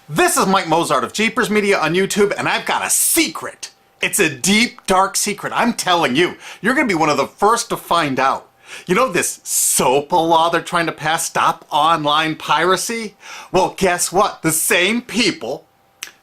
This is Mike Mozart of Jeepers Media on YouTube, and I've got a secret. It's a deep, dark secret. I'm telling you, you're going to be one of the first to find out. You know this SOPA law they're trying to pass, Stop Online Piracy? Well, guess what? The same people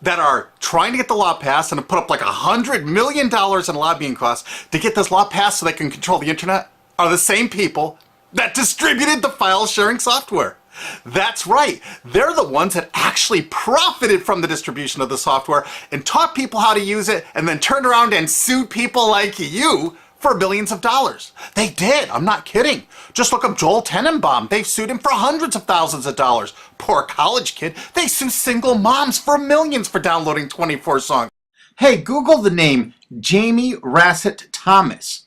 that are trying to get the law passed and have put up like $100 million in lobbying costs to get this law passed so they can control the internet are the same people that distributed the file sharing software. That's right. They're the ones that actually profited from the distribution of the software and taught people how to use it and then turned around and sued people like you for billions of dollars. They did. I'm not kidding. Just look up Joel Tenenbaum. They've sued him for hundreds of thousands of dollars. Poor college kid. They sue single moms for millions for downloading 24 songs. Hey, Google the name Jamie Rassett Thomas.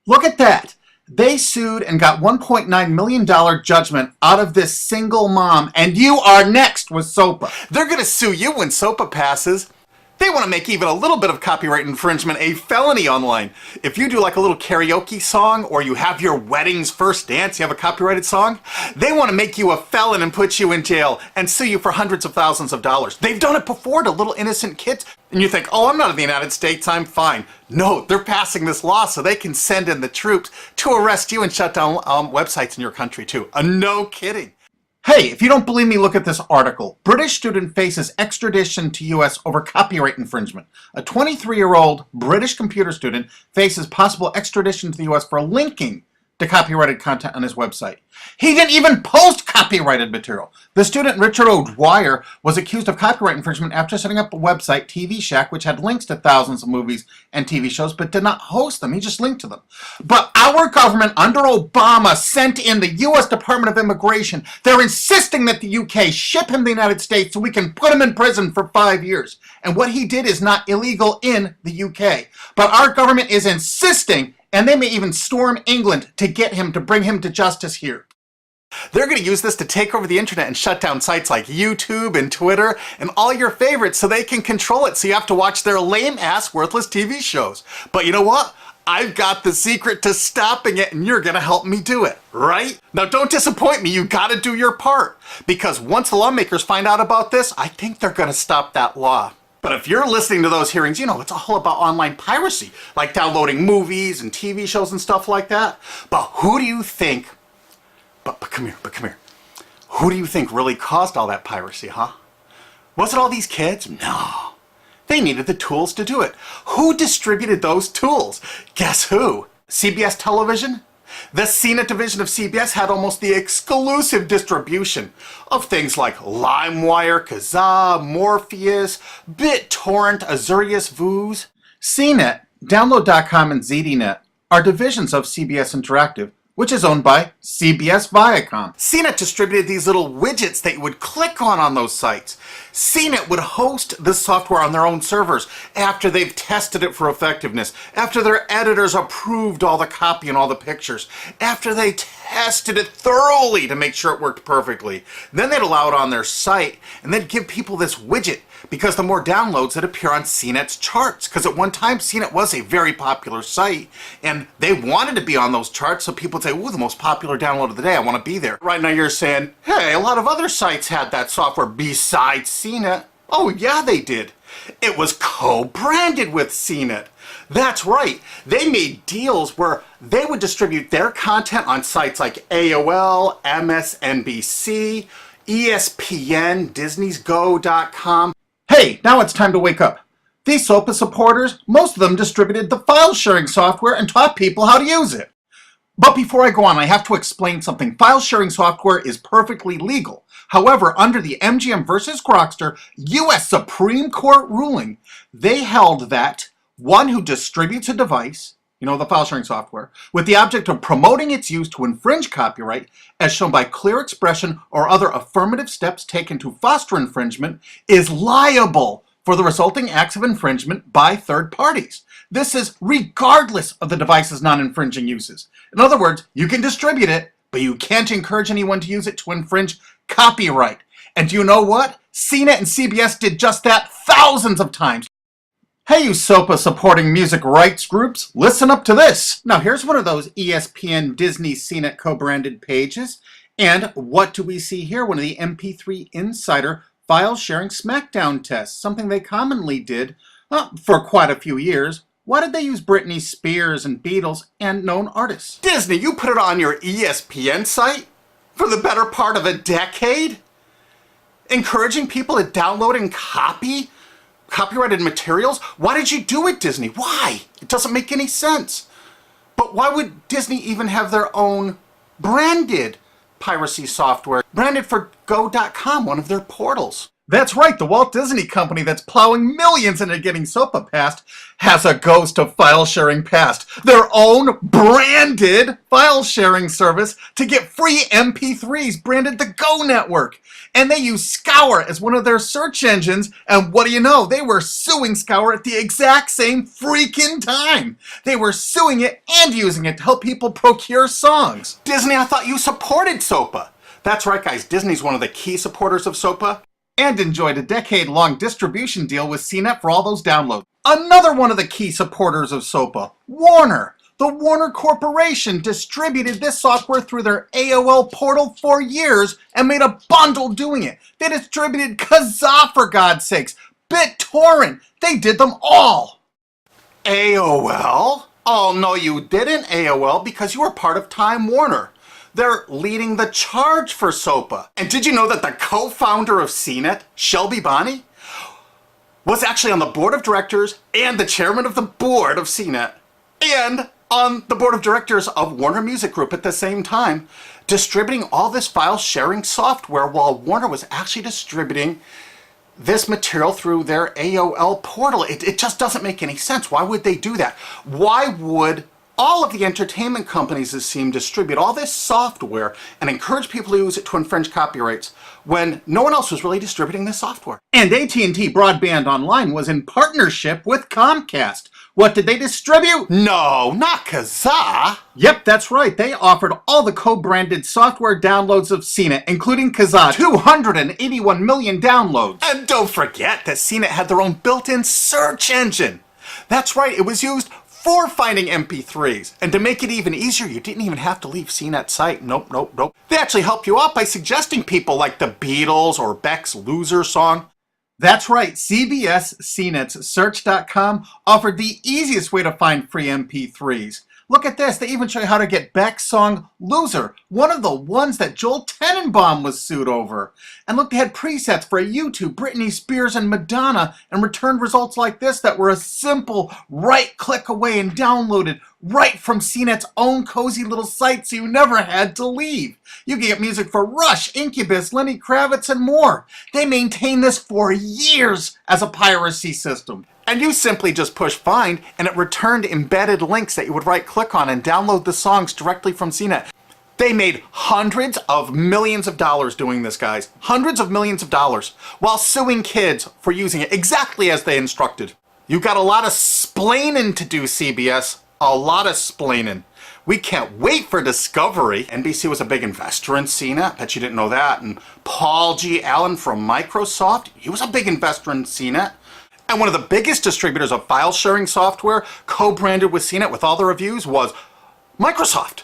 Look at that. They sued and got $1.9 million judgment out of this single mom, and you are next with SOPA. They're going to sue you when SOPA passes. They want to make even a little bit of copyright infringement a felony online. If you do like a little karaoke song, or you have your wedding's first dance, you have a copyrighted song, they want to make you a felon and put you in jail and sue you for hundreds of thousands of dollars. They've done it before to little innocent kids. And you think, oh, I'm not in the United States, I'm fine. No, they're passing this law so they can send in the troops to arrest you and shut down websites in your country too. No kidding. Hey, if you don't believe me, look at this article. British student faces extradition to U.S. over copyright infringement. A 23-year-old British computer student faces possible extradition to the U.S. for linking to copyrighted content on his website. He didn't even post copyrighted material. The student, Richard O'Dwyer, was accused of copyright infringement after setting up a website, TV Shack, which had links to thousands of movies and TV shows, but did not host them. He just linked to them. But our government, under Obama, sent in the U.S. Department of Immigration. They're insisting that the U.K. ship him to the United States so we can put him in prison for 5 years. And what he did is not illegal in the U.K. But our government is insisting, and they may even storm England to get him, to bring him to justice here. They're going to use this to take over the internet and shut down sites like YouTube and Twitter and all your favorites so they can control it, so you have to watch their lame-ass, worthless TV shows. But you know what? I've got the secret to stopping it, and you're going to help me do it, right? Now don't disappoint me, you got to do your part. Because once the lawmakers find out about this, I think they're going to stop that law. But if you're listening to those hearings, you know, it's all about online piracy, like downloading movies and TV shows and stuff like that. But who do you think, but come here, who do you think really caused all that piracy, huh? Was it all these kids? No. They needed the tools to do it. Who distributed those tools? Guess who? CBS Television? The CNET division of CBS had almost the exclusive distribution of things like LimeWire, Kazaa, Morpheus, BitTorrent, Azurius, Vooz. CNET, Download.com, and ZDNet are divisions of CBS Interactive, which is owned by CBS Viacom. CNET distributed these little widgets that you would click on those sites. CNET would host this software on their own servers after they've tested it for effectiveness, after their editors approved all the copy and all the pictures, after they tested it thoroughly to make sure it worked perfectly. Then they'd allow it on their site, and they'd give people this widget, because the more downloads that appear on CNET's charts. Because at one time, CNET was a very popular site, and they wanted to be on those charts, so people would say, ooh, the most popular download of the day, I want to be there. Right now you're saying, hey, a lot of other sites had that software besides CNET. Oh yeah, they did. It was co-branded with CNET. That's right. They made deals where they would distribute their content on sites like AOL, MSNBC, ESPN, Disney'sGo.com. Hey, now it's time to wake up. These SOPA supporters, most of them distributed the file sharing software and taught people how to use it. But before I go on, I have to explain something. File sharing software is perfectly legal. However, under the MGM versus Grokster U.S. Supreme Court ruling, they held that one who distributes a device, you know, the file sharing software, with the object of promoting its use to infringe copyright, as shown by clear expression or other affirmative steps taken to foster infringement, is liable for the resulting acts of infringement by third parties. This is regardless of the device's non-infringing uses. In other words, you can distribute it, but you can't encourage anyone to use it to infringe copyright. And do you know what? CNET and CBS did just that thousands of times. Hey, you SOPA supporting music rights groups, listen up to this. Now here's one of those ESPN, Disney, CNET co-branded pages. And what do we see here? One of the MP3 Insider file sharing smackdown tests, something they commonly did for quite a few years. Why did they use Britney Spears and Beatles and known artists? Disney, you put it on your ESPN site for the better part of a decade? Encouraging people to download and copy copyrighted materials? Why did you do it, Disney? Why? It doesn't make any sense. But why would Disney even have their own branded piracy software, branded for Go.com, one of their portals? That's right, the Walt Disney Company that's plowing millions into getting SOPA passed has a ghost of file sharing past. Their own branded file sharing service to get free MP3s branded the Go Network. And they use Scour as one of their search engines, and what do you know? They were suing Scour at the exact same freaking time. They were suing it and using it to help people procure songs. Disney, I thought you supported SOPA. That's right, guys, Disney's one of the key supporters of SOPA. And enjoyed a decade-long distribution deal with CNET for all those downloads. Another one of the key supporters of SOPA, Warner. The Warner Corporation distributed this software through their AOL portal for years and made a bundle doing it. They distributed Kazaa, for God's sakes, BitTorrent. They did them all. AOL? Oh, no, you didn't, AOL, because you were part of Time Warner. They're leading the charge for SOPA. And did you know that the co-founder of CNET, Shelby Bonney, was actually on the board of directors and the chairman of the board of CNET and on the board of directors of Warner Music Group at the same time, distributing all this file sharing software while Warner was actually distributing this material through their AOL portal. It just doesn't make any sense. Why would they do that? Why would all of the entertainment companies, it seemed, distribute all this software and encourage people to use it to infringe copyrights when no one else was really distributing this software? And AT&T Broadband Online was in partnership with Comcast. What did they distribute? No, not Kazaa. Yep, that's right. They offered all the co-branded software downloads of CNET, including Kazaa, 281 million downloads. And don't forget that CNET had their own built-in search engine. That's right, it was used for finding MP3s. And to make it even easier, you didn't even have to leave CNET's site. Nope. They actually help you out by suggesting people like the Beatles or Beck's Loser song. That's right, CBS CNET's Search.com offered the easiest way to find free MP3s. Look at this, they even show you how to get Beck's song Loser, one of the ones that Joel Tenenbaum was sued over. And look, they had presets for YouTube, Britney Spears, and Madonna, and returned results like this that were a simple right click away and downloaded right from CNET's own cozy little site, so you never had to leave. You can get music for Rush, Incubus, Lenny Kravitz, and more. They maintained this for years as a piracy system. And you simply just push find, and it returned embedded links that you would right click on and download the songs directly from CNET. They made hundreds of millions of dollars doing this, guys. Hundreds of millions of dollars, while suing kids for using it exactly as they instructed. You got a lot of splaining to do, CBS. A lot of splaining. We can't wait for Discovery. NBC was a big investor in CNET. Bet you didn't know that. And Paul G. Allen from Microsoft, he was a big investor in CNET. And one of the biggest distributors of file sharing software co-branded with CNET with all the reviews was Microsoft,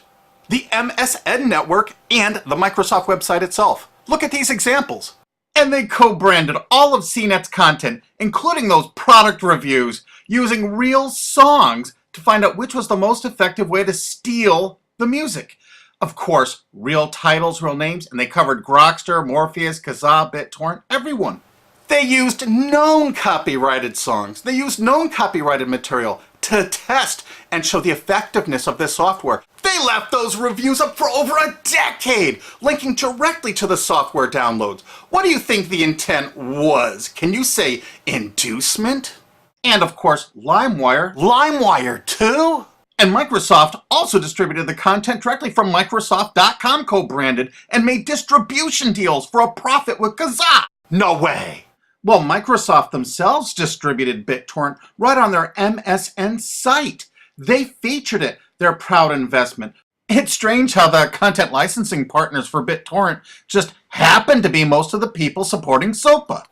the MSN network, and the Microsoft website itself. Look at these examples. And they co-branded all of CNET's content, including those product reviews, using real songs to find out which was the most effective way to steal the music. Of course, real titles, real names, and they covered Grokster, Morpheus, Kazaa, BitTorrent, everyone. They used known copyrighted songs. They used known copyrighted material to test and show the effectiveness of this software. They left those reviews up for over a decade, linking directly to the software downloads. What do you think the intent was? Can you say inducement? And of course, LimeWire. LimeWire too? And Microsoft also distributed the content directly from Microsoft.com co-branded and made distribution deals for a profit with Kazaa. No way. Well, Microsoft themselves distributed BitTorrent right on their MSN site. They featured it, their proud investment. It's strange how the content licensing partners for BitTorrent just happen to be most of the people supporting SOPA.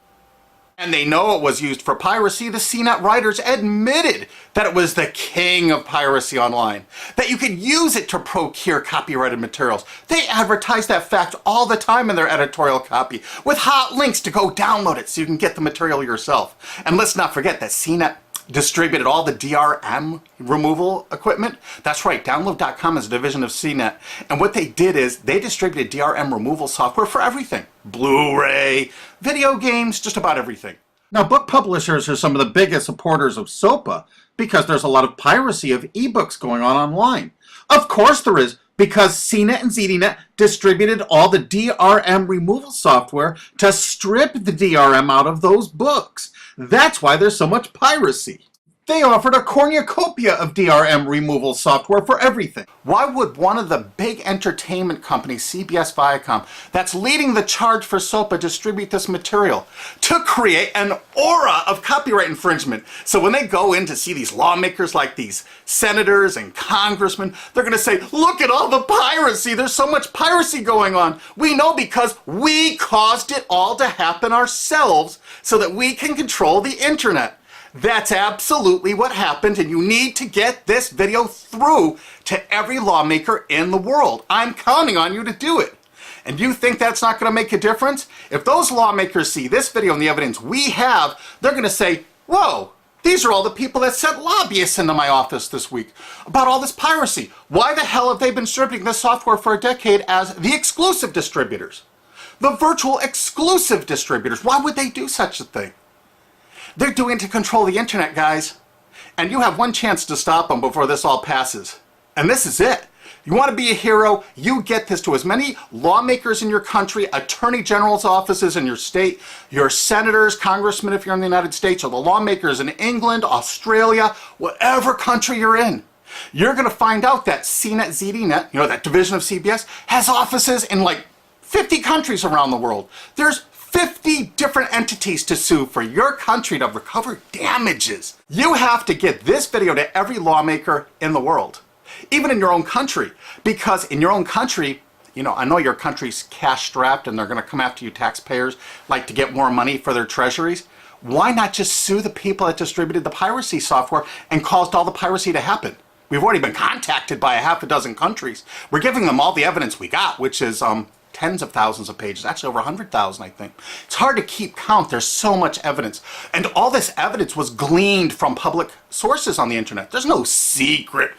And they know it was used for piracy. The CNET writers admitted that it was the king of piracy online, that you could use it to procure copyrighted materials. They advertise that fact all the time in their editorial copy with hot links to go download it so you can get the material yourself. And let's not forget that CNET distributed all the DRM removal equipment. That's right, Download.com is a division of CNET. And what they did is they distributed DRM removal software for everything. Blu-ray, video games, just about everything. Now, book publishers are some of the biggest supporters of SOPA because there's a lot of piracy of ebooks going on online. Of course there is, because CNET and ZDNet distributed all the DRM removal software to strip the DRM out of those books. That's why there's so much piracy. They offered a cornucopia of DRM removal software for everything. Why would one of the big entertainment companies, CBS Viacom, that's leading the charge for SOPA, distribute this material? To create an aura of copyright infringement. So when they go in to see these lawmakers like these senators and congressmen, they're going to say, look at all the piracy. There's so much piracy going on. We know because we caused it all to happen ourselves so that we can control the internet. That's absolutely what happened, and you need to get this video through to every lawmaker in the world. I'm counting on you to do it. And you think that's not going to make a difference? If those lawmakers see this video and the evidence we have, they're going to say, whoa, these are all the people that sent lobbyists into my office this week about all this piracy. Why the hell have they been distributing this software for a decade as the exclusive distributors? The virtual exclusive distributors. Why would they do such a thing? They're doing it to control the internet, guys. And you have one chance to stop them before this all passes. And this is it. You want to be a hero, you get this to as many lawmakers in your country, attorney general's offices in your state, your senators, congressmen if you're in the United States, or the lawmakers in England, Australia, whatever country you're in. You're going to find out that CNET, ZDNet, that division of CBS, has offices in like 50 countries around the world. There's 50 different entities to sue for your country to recover damages. You have to get this video to every lawmaker in the world, even in your own country, because in your own country, I know your country's cash strapped and they're going to come after you taxpayers like to get more money for their treasuries. Why not just sue the people that distributed the piracy software and caused all the piracy to happen? We've already been contacted by a half a dozen countries. We're giving them all the evidence we got, which is tens of thousands of pages, actually over 100,000, I think. It's hard to keep count. There's so much evidence. And all this evidence was gleaned from public sources on the internet. There's no secret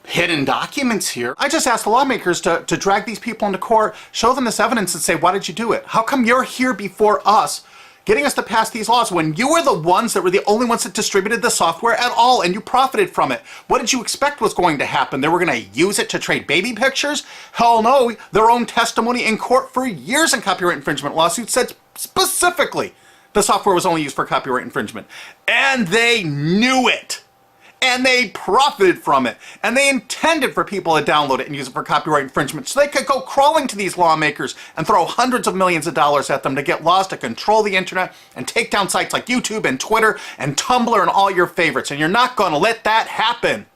hidden documents here. I just asked the lawmakers to drag these people into court, show them this evidence and say, why did you do it? How come you're here before us getting us to pass these laws when you were the ones that were the only ones that distributed the software at all and you profited from it? What did you expect was going to happen? They were going to use it to trade baby pictures? Hell no. Their own testimony in court for years in copyright infringement lawsuits said specifically the software was only used for copyright infringement. And they knew it. And they profited from it. And they intended for people to download it and use it for copyright infringement so they could go crawling to these lawmakers and throw hundreds of millions of dollars at them to get laws to control the internet and take down sites like YouTube and Twitter and Tumblr and all your favorites. And you're not going to let that happen.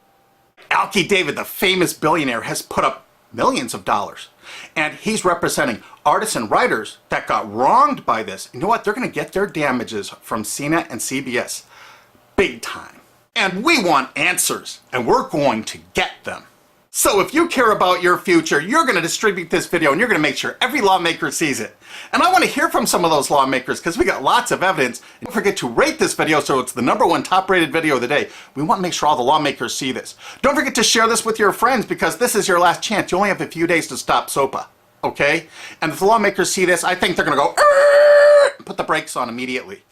Alki David, the famous billionaire, has put up millions of dollars. And he's representing artists and writers that got wronged by this. You know what? They're going to get their damages from CNET and CBS. Big time. And we want answers, and we're going to get them. So if you care about your future, you're going to distribute this video and you're going to make sure every lawmaker sees it. And I want to hear from some of those lawmakers because we got lots of evidence. Don't forget to rate this video so it's the #1 top-rated video of the day. We want to make sure all the lawmakers see this. Don't forget to share this with your friends because this is your last chance. You only have a few days to stop SOPA, okay? And if the lawmakers see this, I think they're going to go, put the brakes on immediately.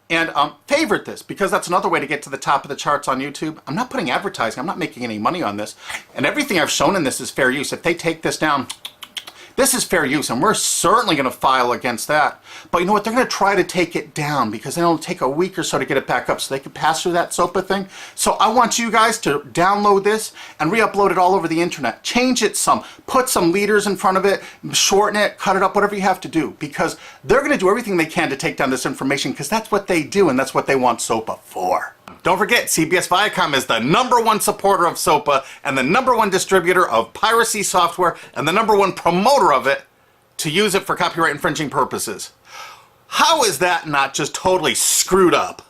And favorite this, because that's another way to get to the top of the charts on YouTube. I'm not putting advertising. I'm not making any money on this. And everything I've shown in this is fair use. If they take this down, this is fair use, and we're certainly going to file against that. But you know what? They're going to try to take it down because it'll take a week or so to get it back up so they can pass through that SOPA thing. So I want you guys to download this and re-upload it all over the internet. Change it some. Put some leaders in front of it. Shorten it. Cut it up. Whatever you have to do. Because they're going to do everything they can to take down this information because that's what they do and that's what they want SOPA for. Don't forget, CBS Viacom is the #1 supporter of SOPA and the #1 distributor of piracy software and the #1 promoter of it to use it for copyright infringing purposes. How is that not just totally screwed up?